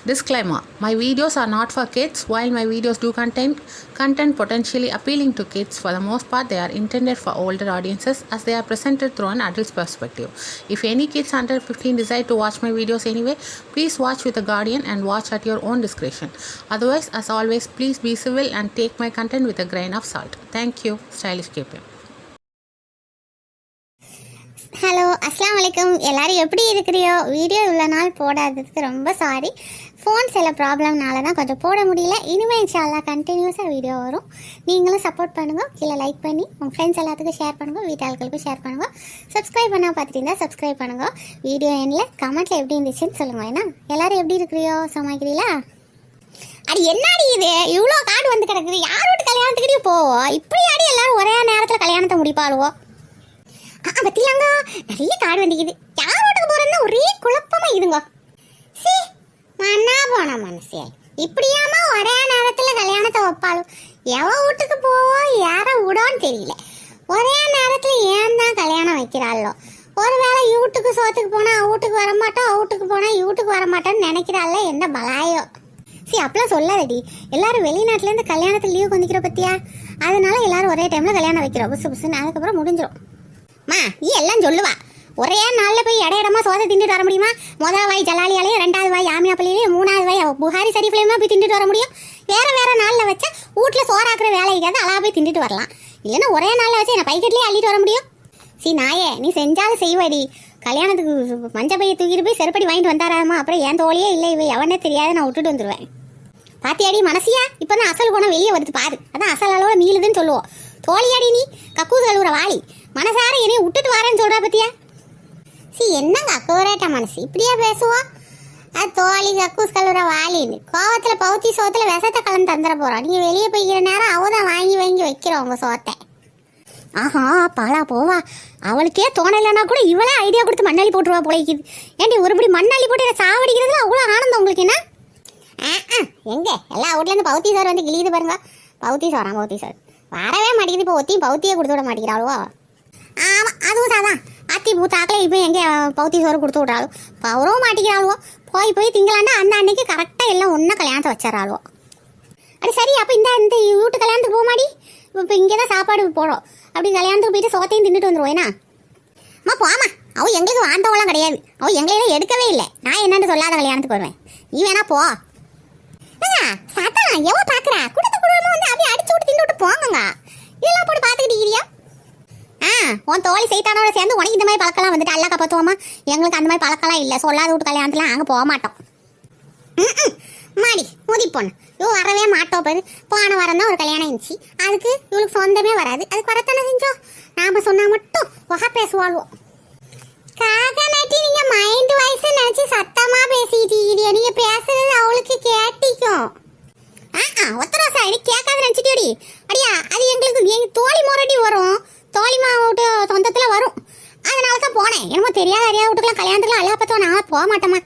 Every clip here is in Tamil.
Disclaimer: My videos are not for kids. While my videos do contain content potentially appealing to kids, for the most part they are intended for older audiences as they are presented through an adult's perspective. If any kids under 15 decide to watch my videos anyway, please watch with a guardian and watch at your own discretion. Otherwise, as always, please be civil and take my content with a grain of salt. Thank you. Stylish KP. Hello அஸ்லாம் வலைக்கம். எல்லோரும் எப்படி இருக்கிறியோ? வீடியோ இவ்வளோ நாள் போடாததுக்கு ரொம்ப சாரி. ஃபோன் சில ப்ராப்ளம்னால தான் கொஞ்சம் போட முடியல. இனிமேல் இன்ஷால்லா கண்டினியூஸாக வீடியோ வரும். நீங்களும் சப்போர்ட் பண்ணுங்கள். கீழே லைக் பண்ணி உங்கள் ஃப்ரெண்ட்ஸ் எல்லாத்துக்கும் ஷேர் பண்ணுங்கள், வீட்டாளுகளுக்கும் ஷேர் பண்ணுங்கள். சப்ஸ்கிரைப் பண்ணால் பார்த்துட்டீங்கன்னா சப்ஸ்கிரைப் பண்ணுங்கள். வீடியோ எண்ணில் கமெண்ட்டில் எப்படி இருந்துச்சுன்னு சொல்லுங்கள். ஏன்னா எல்லோரும் எப்படி இருக்கிறியோ சமாளிக்கிறீங்களா? அது என்னடி இது இவ்வளோ கார்டு வந்து கிடக்குது? யாரோட கல்யாணத்துக்கிட்டே போவோம்? இப்படி ஆடி எல்லோரும் ஒரே நேரத்தில் கல்யாணத்தை முடிப்பாளுவோம். பத்திலாங்க நிறைய காடு வந்துக்குது. யார் வீட்டுக்கு போறதுன்னா ஒரே குழப்பமா இதுங்க. சி மண்ணா போன மனசியல் இப்படியாமா ஒரே நேரத்துல கல்யாணத்தை வைப்பாலும் எவ வீட்டுக்கு போவோம் யார விடோன்னு தெரியல. ஒரே நேரத்துல ஏன் தான் கல்யாணம் வைக்கிறாளோ? ஒருவேளை வீட்டுக்கு சோத்துக்கு போனா வீட்டுக்கு வரமாட்டோம், வீட்டுக்கு போனா வீட்டுக்கு வரமாட்டோன்னு நினைக்கிறாள்ல. என்ன பலாயோ? சரி அப்பெல்லாம் சொல்லாதடி. எல்லாரும் வெளிநாட்டுல இருந்து கல்யாணத்துக்கு லீவு வந்துக்கிற பத்தியா? அதனால எல்லாரும் ஒரே டைம்ல கல்யாணம் வைக்கிறோம். புதுசு புதுசுன்னு அதுக்கப்புறம் முடிஞ்சிடும். மா நீ எல்லாம் சொல்லுவா. ஒரே நாளில் போய் இடமா சோதை திண்டுட்டு வர முடியுமா? முதல் வாய் ஜலாலியாலையும், ரெண்டாவது வாய் ஆமியாப்பள்ளியிலையும், மூணாவது வாய் புகாரி ஷரீஃப்லையுமா போய் திண்டுட்டு வர முடியும்? வேற நாளில் வச்சா வீட்டில் சோறாக்குற வேலைக்காவது அழகா போய் திண்டுட்டு வரலாம். இல்லைன்னா ஒரே நாளில் வச்சு நான் பைக்கெட்லேயே அள்ளிட்டு வர முடியும்? சி நாயே நீ செஞ்சாலும் செய்வாடி. கல்யாணத்துக்கு மஞ்சள் பையை தூக்கிட்டு போய் செருப்படி வாங்கிட்டு வந்தாராமா. அப்புறம் ஏன் தோழியே இல்லை இவ எவனே தெரியாது நான் விட்டுட்டு வந்துடுவேன். பாத்தியாடி மனசியா? இப்போ தான் அசல் குணம் வெளியே வருது பாரு. அதான் அசல் அளவு மீளுதுன்னு சொல்லுவோம். தோழியாடி நீ கக்கூஸ் கழுவுற வாளி. மனசார என்னைய விட்டுட்டு வரேன்னு சொல்றா பத்தியா? சி என்னங்க அக்கோரேட்ட மனசு இப்படியா பேசுவோம்? அது தோழி கக்கூஸ் கழுவுற வாளின்னு கோவத்துல பௌத்தி சோத்துல விஷத்தை கலந்து தந்துட போறோம். நீங்க வெளியே போய்க்கிற நேரம் அவதான் வாங்கி வைக்கிறோம் உங்க சோத்தை. ஆஹா பாலா போவா. அவளுக்கே தோணலைன்னா கூட இவளே ஐடியா கொடுத்து மண்ணாளி போட்டுருவா போலைக்குது. ஏன்டி ஒருபடி மண்ணாளி போட்டு சாவடிக்கிறதுல அவ்வளோ ஆனந்தம் உங்களுக்கு என்ன? எங்க எல்லா வீட்ல இருந்து பௌத்தி சோறு வந்து கிளியுது பாருங்க. பௌத்தி சோறு வரவே மாட்டேங்குது. இப்போ ஒத்தியும் பௌத்தியே கொடுத்து விட மாட்டேங்கிறாளோ? ஆமாம் அதுவும் சாதான். அத்தி பூத்தாக்கில் இப்போ எங்கே பௌத்தி சோறு கொடுத்து விட்றாளோ? பவரவும் மாட்டேங்கிறாளுவோ. போய் திங்களாண்டா அந்த அன்னைக்கு கரெக்டாக எல்லாம் ஒன்றா கல்யாணத்தை வச்சிடறாளுவோ. அது சரி. அப்போ இந்த வீட்டு கல்யாணத்துக்கு போக மாடி. இப்போ இங்கே தான் சாப்பாடு போடும். அப்படி கல்யாணத்துக்கு போயிட்டு சோத்தையும் தின்னுட்டு வந்துடுவோம். ஏன்னா அம்மா போமா. அவள் எங்களுக்கு வாழ்ந்தவெல்லாம் கிடையாது. அவள் எங்களையெல்லாம் எடுக்கவே இல்லை. நான் என்னன்னு சொல்லாத கல்யாணத்துக்கு வருவேன். நீ வேணா போ. சத்தம் எவ்வளோ பார்க்குறா? குடும்பமா வந்து அப்படியே அடிச்சு விட்டு தின்னு விட்டு போங்க. இதெல்லாம் போட்டு பார்த்துக்கிட்டீங்க. உன் தோழி சைத்தானோட சேர்ந்து உனக்கு இந்த மாதிரி பழக்கலாம் வந்துட்டு அல்லா காப்பாற்றுவோமா? எங்களுக்கு அந்த மாதிரி பழக்கலாம் இல்லை. சொல்லாத வீட்டு கல்யாணத்துல அங்கே போக மாட்டோம். மாடி முதி பொண்ணு இவ வரவே மாட்டோம். போன வாரம் தான் ஒரு கல்யாணம் இருந்துச்சு. அதுக்கு இவளுக்கு சொந்தமே வராது. அதுக்கு வரத்தானே செஞ்சோம். நாம சொன்னா மட்டும் வகை பேசுவாள்வோம். காக்கா நட்டி நீங்க மைண்ட் வாய்ஸ் நினைச்சு சத்தமா பேசிட்டீங்க. நீங்க பேசுறது அவளுக்கு கேட்டிக்கும். ஒத்தரா சார் கேட்காத நினைச்சிட்டியோடி. அடியா அது எங்களுக்கு எங்க தோழி மோரடி வரும். தோழி மாவட்ட சொந்தத்துல வரும். அதனால தான் போனேன். என்னமோ தெரியாத அறியாத வீட்டுக்குலாம் கல்யாணத்துக்குலாம் அழகா பார்த்தோம். நான் போக மாட்டோமா?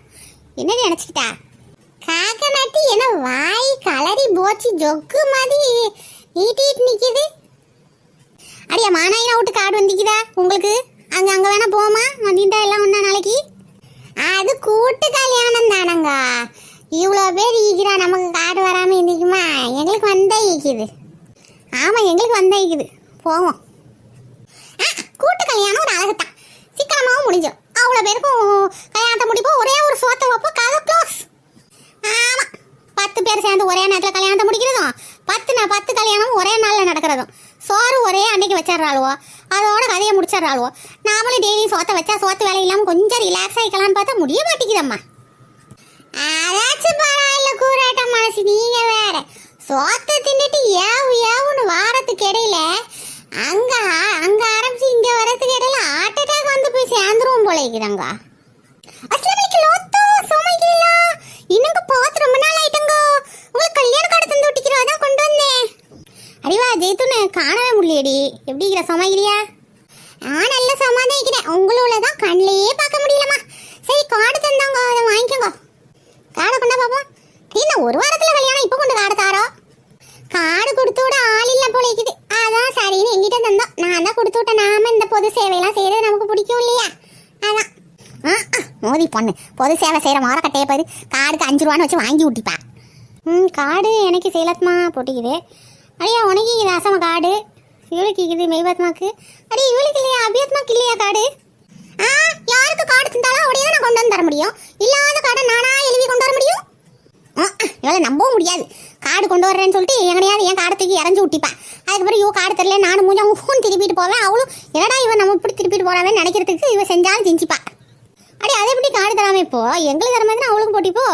என்னது நினைச்சுக்கிட்டா? காக்கா நட்டி என்ன வாய் கலரி போச்சு ஜொக்கு மாதிரி நீட்டிட்டு நிக்குது. அடியா மானாயிரம் வீட்டு காடு வந்துக்குதா உங்களுக்கு? அங்கே வேணா போமா? வந்தீண்டா எல்லாம் ஒன்றா நாளைக்கு? அது கூட்டு கல்யாணம் தானங்க. இவ்வளோ பேர் ஈக்கிறா. நமக்கு காடு வராமல் இருந்துக்குமா? எங்களுக்கு வந்தா ஈக்குது. ஆமாம் எங்களுக்கு வந்தா ஈக்குது. போவோம். கூட்டு கல்யாணம் ஒரு அழகுத்தான். சிக்கனமாகவும் முடிஞ்சோம். அவ்வளோ பேருக்கும் கல்யாணத்தை முடிப்போம். ஒரே ஒரு சோத்தை வைப்போம். கதை க்ளோஸ். ஆமாம் 10 பேர் சேர்ந்து ஒரே நேரத்தில் கல்யாணத்தை முடிக்கிறதும் 10 கல்யாணமும் ஒரே நாளில் நடக்கிறதும். சோறு ஒரே அன்னைக்கு வச்சிடறாளுவோ. அதோட கதையை முடிச்சிடறாளுவோ. நாமளும் டெய்லியும் சோத்தை வச்சா சோத்து வேலை இல்லாமல் கொஞ்சம் ரிலாக்ஸ் ஆகிக்கலான்னு பார்த்தா முடிய மாட்டேங்குதம்மா. அதாச்சும் பரவாயில்ல கூறாட்ட மனசு. நீங்க வேற சோத்தை தின்னுட்டு ஏவுன்னு வாரத்துக்கு இடையில அங்க ஆரம்பிச்சு இங்க வரத்துக்கு இடையில ஹார்ட் அட்டாக் வந்து போய் சேர்ந்துருவோம் போல இருக்கிறாங்க. இன்னும் பார்த்து ரொம்ப நாள் ஆயிட்டங்க. உங்களுக்கு கல்யாண கார்டு தந்து விட்டிக்கிறோம். அதான் கொண்டு வந்தேன். அடிவா ஜெய்துன்னு காணவே முடியலடி. எப்படி இருக்கிற சமாளிக்கிறியா? நல்ல சமாதானிக்கிறேன். உங்களோட தான் கண்ணிலேயே பார்க்க முடியலம்மா. சரி கார்டு தந்தாங்க, அதை வாங்கிக்கோங்க. கார்டை கொண்டா பார்ப்போம். இன்னும் ஒரு வாரத்தில் கல்யாணம். இப்போ கொண்டு கார்டு தாரோ? கார்டு கொடுத்து விட ஆள் இல்லை போல இருக்குது. அதான் சரின்னு எங்கிட்ட தந்தோம். நான் தான் கொடுத்து விட்டேன். நாம இந்த பொது சேவையெல்லாம் செய்யறது நமக்கு பிடிக்கும் இல்லையா? அதான் மோதி பொண்ணு பொது சேவை செய்கிற மரக்கட்டையை பாரு, கார்டுக்கு 5 ரூபான்னு வச்சு வாங்கி விட்டிப்பா. கார்டு எனக்கு செய்யலத்மா போட்டிக்குது. அடியா உனக்கு இது அசம கார்டு, இவளுக்கு இது மெய்பத்மாக்கு. அடி இவளுக்கு இல்லையா, அபியத்மாக்கு இல்லையா கார்டு? யாருக்கு கார்டு தந்தாலும் அப்படியே நான் கொண்டு வந்து தர முடியும். இல்லாத கார்டை நானா எழுதி கொண்டு வர முடியும்? இவளை நம்பவும் முடியாது. கார்டு கொண்டு வர்றேன்னு சொல்லிட்டு எங்கனையாவது என் கார்டு தூக்கி இறஞ்சி விட்டிப்பேன். அதுக்கப்புறம் இவ கார்டு தெரியல, நானும் மூஞ்சா ஊன்னு திருப்பிட்டு போவேன். அவளும் என்னடா இவன் நம்ம இப்படி திருப்பிட்டு போறாவே நினைக்கிறதுக்கு இவ செஞ்சாலும் செஞ்சுப்பா. அடி அதை எப்படி கார்டு தராம இப்போ எங்களுக்கு தர மாதிரி அவளுக்கும் போட்டிப்போ.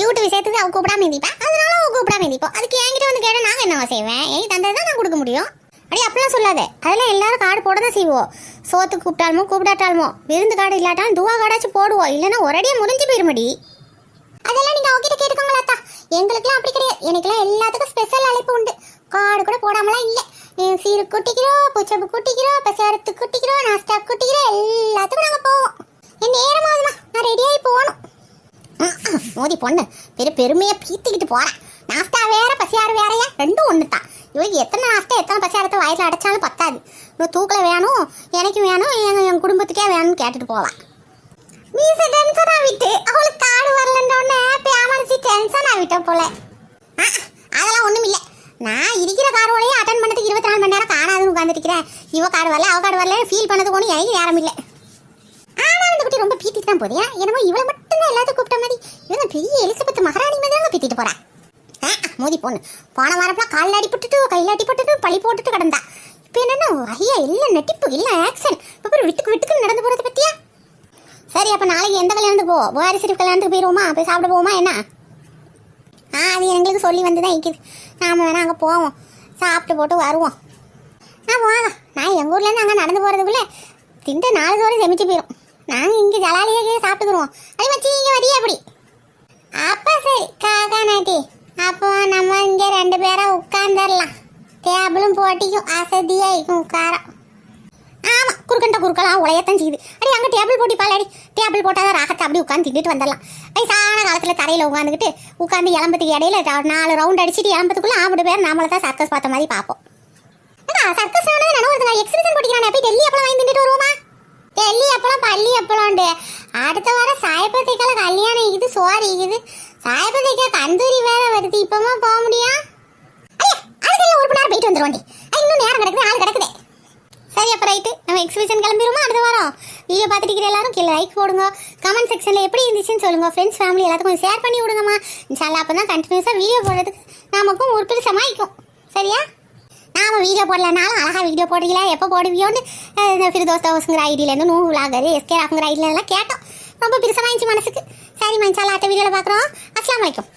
யூடியூப் விஷயத்துக்கு அவள் கூப்பிடாம இருந்திப்பா, அதனால அவள் கூப்பிடாம இருந்திப்போம். அதுக்கு என்கிட்ட வந்து கேட்டால் நாங்கள் என்னவா செய்வேன்? எங்க தந்தது தான் நான் கொடுக்க முடியும். அடி அப்படிலாம் சொல்லாத. அதெல்லாம் எல்லாரும் கார்டு போட தான் செய்வோம். சோத்துக்கு கூப்பிட்டாலுமோ கூப்பிடாட்டாலுமோ, விருந்து கார்டு இல்லாட்டாலும் துவா கார்டாச்சும் போடுவோம். இல்லைன்னா ஒரேடியே முடிஞ்சு போயிருமடி. அதெல்லாம் நீங்கள் அவகிட்ட கேட்டுக்கோங்களாத்தா. எங்களுக்குலாம் அப்படி கிடையாது. எனக்குலாம் எல்லாத்துக்கும் ஸ்பெஷல் அழைப்பு உண்டு. கார்டு கூட போடாமலாம் இல்லை. சீரு கூட்டிக்கிறோம், பூச்சப்பு கூட்டிக்கிறோம், பசாரத்து கூட்டிக்கிறோம், நாஸ்டா கூட்டிக்கிறோம், எல்லாத்துக்கும் நாங்கள் போவோம். என் நேரமாகுதுமா, நான் ரெடியாகி போகணும். மோதி பொண்ணு பெருமையை பீத்திக்கிட்டு போகிறேன். நாஸ்டா வேற பசியாறு வேறையா, ரெண்டும் ஒன்று தான். இவங்க எத்தனை நாஸ்டா எத்தனை பசியாரத்தை வயசில் அடைச்சாலும் பத்தாது. இவ்வளோ தூக்கில் வேணும், எனக்கு வேணும், என் குடும்பத்துக்கே வேணும்னு கேட்டுட்டு போவான். மீச டென்ஷன் ஆகிட்டு அவளுக்கு கார்டு வரலன்னொன்னே பேமன்சி டென்ஷன் ஆகிட்ட போல. அதெல்லாம் ஒன்றும் இல்லை. நான் இருக்கிற கார்டோடையே அட்டன் பண்ணதுக்கு 24 மணி நேரம் காணாதுன்னு உட்காந்துருக்கிறேன். இவ கார்டு வரல அவ கார்டு வரல ஃபீல் பண்ணதுக்கு ஒன்றும் எனக்கு நேரம் இல்லை. ஆனால் இந்த குட்டி ரொம்ப பீத்திட்டு தான் போதியா. என்னமோ இவளை மட்டும்தான் எல்லாத்தையும் கூப்பிட்ட மாதிரி. இவங்க பெரிய எலிசபெத் மகாராணி மாதிரி தான் பீத்திட்டு போறா. மோதி பொண்ணு போன வாரப்பெல்லாம் காலில் அடிபட்டுட்டு கையில் அடிபட்டுட்டு பழி போட்டுட்டு கிடந்தா. இப்போ என்னன்னா ஐயா இல்லை நட்டிப்பு இல்லை ஆக்ஷன். இப்போ விட்டுக்கு நடந்து போகிறத பற்றியா? சரி அப்போ நாளைக்கு எந்த கல்யாணத்துக்கு போ? புகாரி சிரிப்பு கல்யாணத்துக்கு போயிடுவோமா? போய் சாப்பிட போவோமா என்ன? அது எங்களுக்கு சொல்லி வந்து தான் இருக்குது. நாம் வேணா அங்கே போவோம், சாப்பிட்டு போட்டு வருவோம். வாங்க. நான் எங்கள் ஊர்லேருந்து அங்கே நடந்து போகிறதுக்குள்ளே திண்டு 4 தோறும் செமிச்சு போயிடும். நாங்கள் இங்கே ஜலாலியாக சாப்பிட்டுக்குருவோம். அதே வச்சு இங்கே வரியா அப்படி? அப்போ சரி காக்கா நாட்டி. அப்போ நம்ம இங்கே 2 பேரை உட்காந்துடலாம். டேபிளும் போட்டிக்கும் அசதியாக இருக்கும் உட்காரம். ஆமாம் குறுக்கலாம் உலையத்தான் செய்யுது. அடி அங்கே டேபிள் போட்டி பாலாடி. டேபிள் போட்டால் தான் ராகத்தை அப்படி உட்காந்து திண்டுட்டு வந்துடலாம். வயசான காலத்தில் தரையில் உட்காந்துக்கிட்டு உட்காந்து இளம்பத்துக்கு இடையில 4 ரவுண்ட் அடிச்சுட்டு இளம்பத்துக்குள்ளே 50 பேர் நம்மளை தான் சர்க்கஸ் பார்த்த மாதிரி பார்ப்போம். சர்க்கஸ் நடவுதுங்க. எக்ஸிபிஷன் போட்டிக்கிறானே போய் டெல்லி அப்பளம் வாங்கி திண்டுட்டு வருவோமா? டெல்லி அப்பளம் பள்ளி அப்பளம்ண்டு. அடுத்த வாரம் சாயப்பத்திரிக்கால கல்யாணம் இருக்குது, சோறு இருக்குது. சாயப்பத்திரிக்கா தந்தூரி வேற வருது. இப்போமா போக முடியும்? அதுக்கெல்லாம் 1 மணி நேரம் போயிட்டு வந்துடுவோண்டி. இன்னும் நேரம் கிடக்குது, ஆள் கிடக்குது. சரி அப்போ ரைட்டு, நம்ம எக்ஸிபிஷன் கிளம்பிடுவோமா? அடுத்த வாரம் வீடியோ பார்த்துட்டு இருக்கிற எல்லாரும் கீழே லைக் போடுங்க. கமெண்ட் செக்ஷனில் எப்படி இருந்துச்சுன்னு சொல்லுங்கள். ஃப்ரெண்ட்ஸ் ஃபேமிலி எல்லாத்துக்கும் ஷேர் பண்ணி விடுங்கம்மா. இன்ஷால்லா அப்போ தான் கண்டினியூஸாக வீடியோ போடுறதுக்கு நமக்கும் ஒரு பிரிசமாயிக்கும். சரியா? நாம் வீடியோ போடலனாலும் அழகாக வீடியோ போடுறீங்களா, எப்போ போடுவியோன்னு ஃபிர்தோஸ் ஹவுஸுங்கிற ஐடியிலேருந்து நூ விளாகர் எஸ்கே ராஃபுங்கிற ஐடியிலலாம் கேட்டோம். ரொம்ப பிரிசமாயிடுச்சு மனசுக்கு. சரிம்மா இன்ஷால்லா அடுத்த வீடியோவில் பார்க்குறோம். அஸ்ஸலாமு அலைக்கும்.